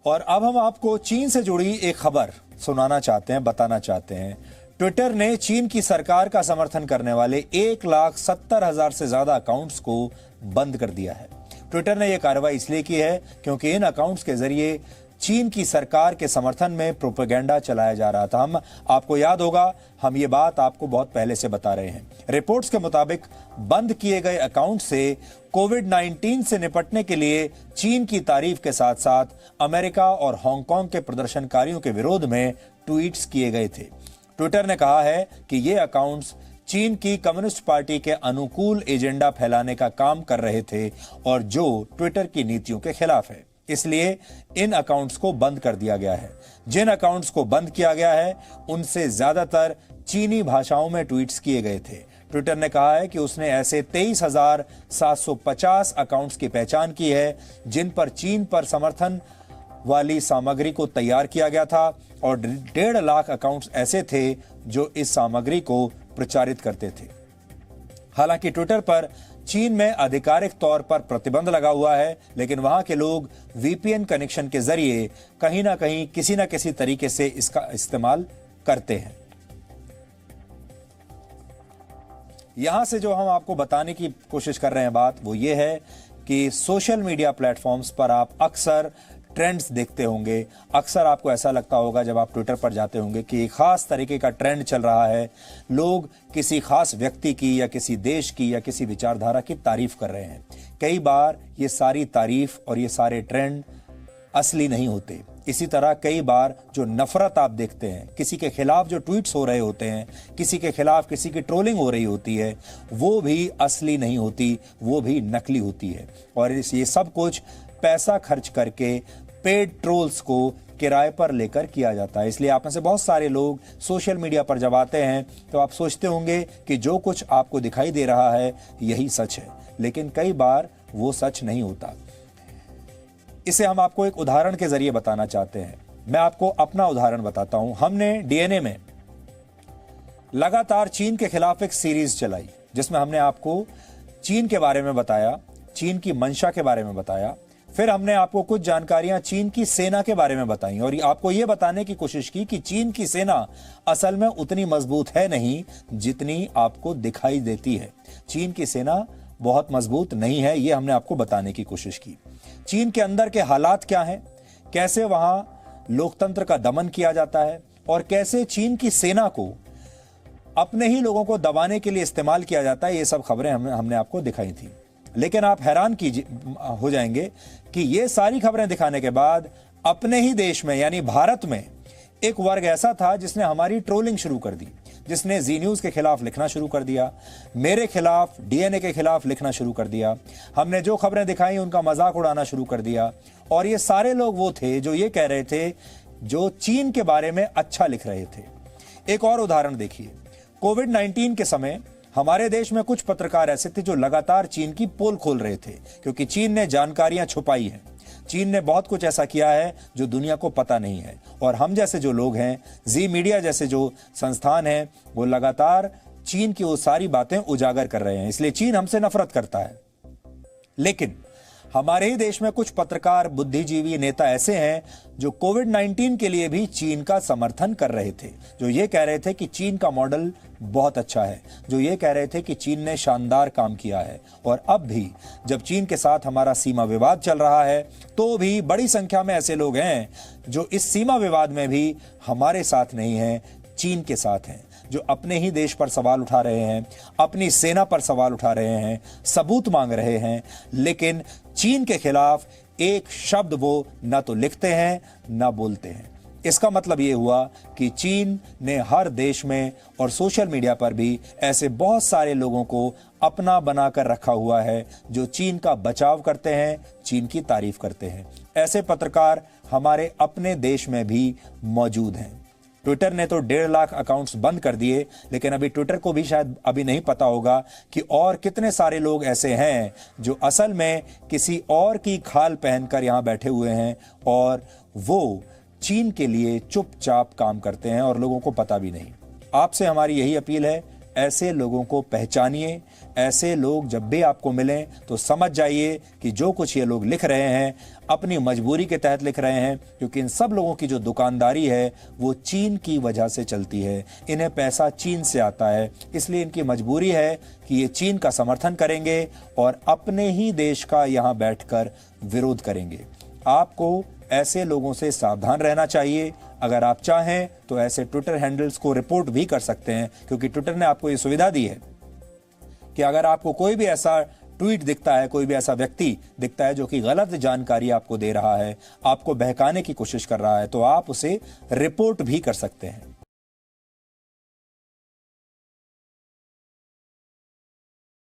और अब हम आपको चीन से जुड़ी एक खबर सुनाना चाहते हैं, बताना चाहते हैं। ट्विटर ने चीन की सरकार का समर्थन करने वाले 1,70,000 से ज्यादा अकाउंट्स को बंद कर दिया है। ट्विटर ने यह कार्रवाई इसलिए की है क्योंकि इन अकाउंट्स के जरिए चीन की सरकार के समर्थन में प्रोपेगेंडा चलाया जा रहा था। हम आपको याद होगा, हम ये बात आपको बहुत पहले से बता रहे हैं। रिपोर्ट्स के मुताबिक बंद किए गए अकाउंट से कोविड-19 से निपटने के लिए चीन की तारीफ के साथ साथ अमेरिका और हांगकांग के प्रदर्शनकारियों के विरोध में ट्वीट्स किए गए थे। ट्विटर ने कहा है कि ये अकाउंट्स चीन की कम्युनिस्ट पार्टी के अनुकूल एजेंडा फैलाने का काम कर रहे थे और जो ट्विटर की नीतियों के खिलाफ है, इसलिए इन अकाउंट्स को बंद कर दिया गया है। जिन अकाउंट्स को बंद किया गया है उनसे ज्यादातर चीनी भाषाओं में ट्वीट्स किए गए थे। ट्विटर ने कहा है कि उसने ऐसे 23,750 अकाउंट्स की पहचान की है जिन पर चीन पर समर्थन वाली सामग्री को तैयार किया गया था और 1.5 लाख अकाउंट्स ऐसे थे जो इस सामग्री को प्रचारित करते थे। हालांकि ट्विटर पर चीन में आधिकारिक तौर पर प्रतिबंध लगा हुआ है, लेकिन वहां के लोग वीपीएन कनेक्शन के जरिए कहीं ना कहीं किसी ना किसी तरीके से इसका इस्तेमाल करते हैं। यहां से जो हम आपको बताने की कोशिश कर रहे हैं बात वो ये है कि सोशल मीडिया प्लेटफॉर्म्स पर आप अक्सर ट्रेंड्स देखते होंगे। अक्सर आपको ऐसा लगता होगा जब आप ट्विटर पर जाते होंगे कि एक खास तरीके का ट्रेंड चल रहा है, लोग किसी खास व्यक्ति की या किसी देश की या किसी विचारधारा की तारीफ कर रहे हैं। कई बार ये सारी तारीफ और ये सारे ट्रेंड असली नहीं होते। इसी तरह कई बार जो नफरत आप देखते हैं, किसी के खिलाफ जो ट्वीट्स हो रहे होते हैं, किसी के खिलाफ किसी की ट्रोलिंग हो रही होती है, वो भी असली नहीं होती, वो भी नकली होती है। और ये सब कुछ पैसा खर्च करके पेड ट्रोल्स को किराए पर लेकर किया जाता है। इसलिए आप में से बहुत सारे लोग सोशल मीडिया पर जब आते हैं तो आप सोचते होंगे कि जो कुछ आपको दिखाई दे रहा है यही सच है, लेकिन कई बार वो सच नहीं होता। इसे हम आपको एक उदाहरण के जरिए बताना चाहते हैं। मैं आपको अपना उदाहरण बताता हूं। हमने डीएनए में लगातार चीन के खिलाफ एक सीरीज चलाई जिसमें हमने आपको चीन के बारे में बताया, चीन की मंशा के बारे में बताया, फिर हमने आपको कुछ जानकारियां चीन की सेना के बारे में बताई और आपको यह बताने की कोशिश की कि चीन की सेना असल में उतनी मजबूत है नहीं जितनी आपको दिखाई देती है। चीन की सेना बहुत मजबूत नहीं है, यह हमने आपको बताने की कोशिश की। चीन के अंदर के हालात क्या हैं, कैसे वहां लोकतंत्र का दमन किया जाता है और कैसे चीन की सेना को अपने ही लोगों को दबाने के लिए इस्तेमाल किया जाता है, ये सब खबरें हमने आपको दिखाई थी। लेकिन आप हैरान हो जाएंगे कि ये सारी खबरें दिखाने के बाद अपने ही देश में यानी भारत में एक वर्ग ऐसा था जिसने हमारी ट्रोलिंग शुरू कर दी, जिसने जी न्यूज के खिलाफ लिखना शुरू कर दिया, मेरे खिलाफ, डीएनए के खिलाफ लिखना शुरू कर दिया। हमने जो खबरें दिखाई उनका मजाक उड़ाना शुरू कर दिया। और ये सारे लोग वो थे जो ये कह रहे थे, जो चीन के बारे में अच्छा लिख रहे थे। एक और उदाहरण देखिए, कोविड-19 के समय हमारे देश में कुछ पत्रकार ऐसे थे जो लगातार चीन की पोल खोल रहे थे क्योंकि चीन ने जानकारियां छुपाई हैं। चीन ने बहुत कुछ ऐसा किया है जो दुनिया को पता नहीं है और हम जैसे जो लोग हैं, जी मीडिया जैसे जो संस्थान हैं, वो लगातार चीन की वो सारी बातें उजागर कर रहे हैं। इसलिए चीन हमसे नफरत करता है। लेकिन हमारे ही देश में कुछ पत्रकार, बुद्धिजीवी, नेता ऐसे हैं जो कोविड-19 के लिए भी चीन का समर्थन कर रहे थे, जो ये कह रहे थे कि चीन का मॉडल बहुत अच्छा है, जो ये कह रहे थे कि चीन ने शानदार काम किया है। और अब भी जब चीन के साथ हमारा सीमा विवाद चल रहा है तो भी बड़ी संख्या में ऐसे लोग हैं जो इस सीमा विवाद में भी हमारे साथ नहीं हैं, चीन के साथ हैं, जो अपने ही देश पर सवाल उठा रहे हैं, अपनी सेना पर सवाल उठा रहे हैं, सबूत मांग रहे हैं, लेकिन चीन के खिलाफ एक शब्द वो ना तो लिखते हैं ना बोलते हैं। इसका मतलब ये हुआ कि चीन ने हर देश में और सोशल मीडिया पर भी ऐसे बहुत सारे लोगों को अपना बनाकर रखा हुआ है जो चीन का बचाव करते हैं, चीन की तारीफ करते हैं। ऐसे पत्रकार हमारे अपने देश में भी मौजूद हैं। ट्विटर ने तो 1.5 लाख अकाउंट्स बंद कर दिए, लेकिन अभी ट्विटर को भी शायद अभी नहीं पता होगा कि और कितने सारे लोग ऐसे हैं जो असल में किसी और की खाल पहनकर यहां बैठे हुए हैं और वो चीन के लिए चुपचाप काम करते हैं और लोगों को पता भी नहीं। आपसे हमारी यही अपील है, ऐसे लोगों को पहचानिए। ऐसे लोग जब भी आपको मिलें तो समझ जाइए कि जो कुछ ये लोग लिख रहे हैं अपनी मजबूरी के तहत लिख रहे हैं, क्योंकि इन सब लोगों की जो दुकानदारी है वो चीन की वजह से चलती है। इन्हें पैसा चीन से आता है, इसलिए इनकी मजबूरी है कि ये चीन का समर्थन करेंगे और अपने ही देश का यहाँ बैठकर विरोध करेंगे। आपको ऐसे लोगों से सावधान रहना चाहिए। अगर आप चाहें तो ऐसे ट्विटर हैंडल्स को रिपोर्ट भी कर सकते हैं, क्योंकि ट्विटर ने आपको ये सुविधा दी है कि अगर आपको कोई भी ऐसा ट्वीट दिखता है, कोई भी ऐसा व्यक्ति दिखता है जो कि गलत जानकारी आपको दे रहा है, आपको बहकाने की कोशिश कर रहा है, तो आप उसे रिपोर्ट भी कर सकते हैं।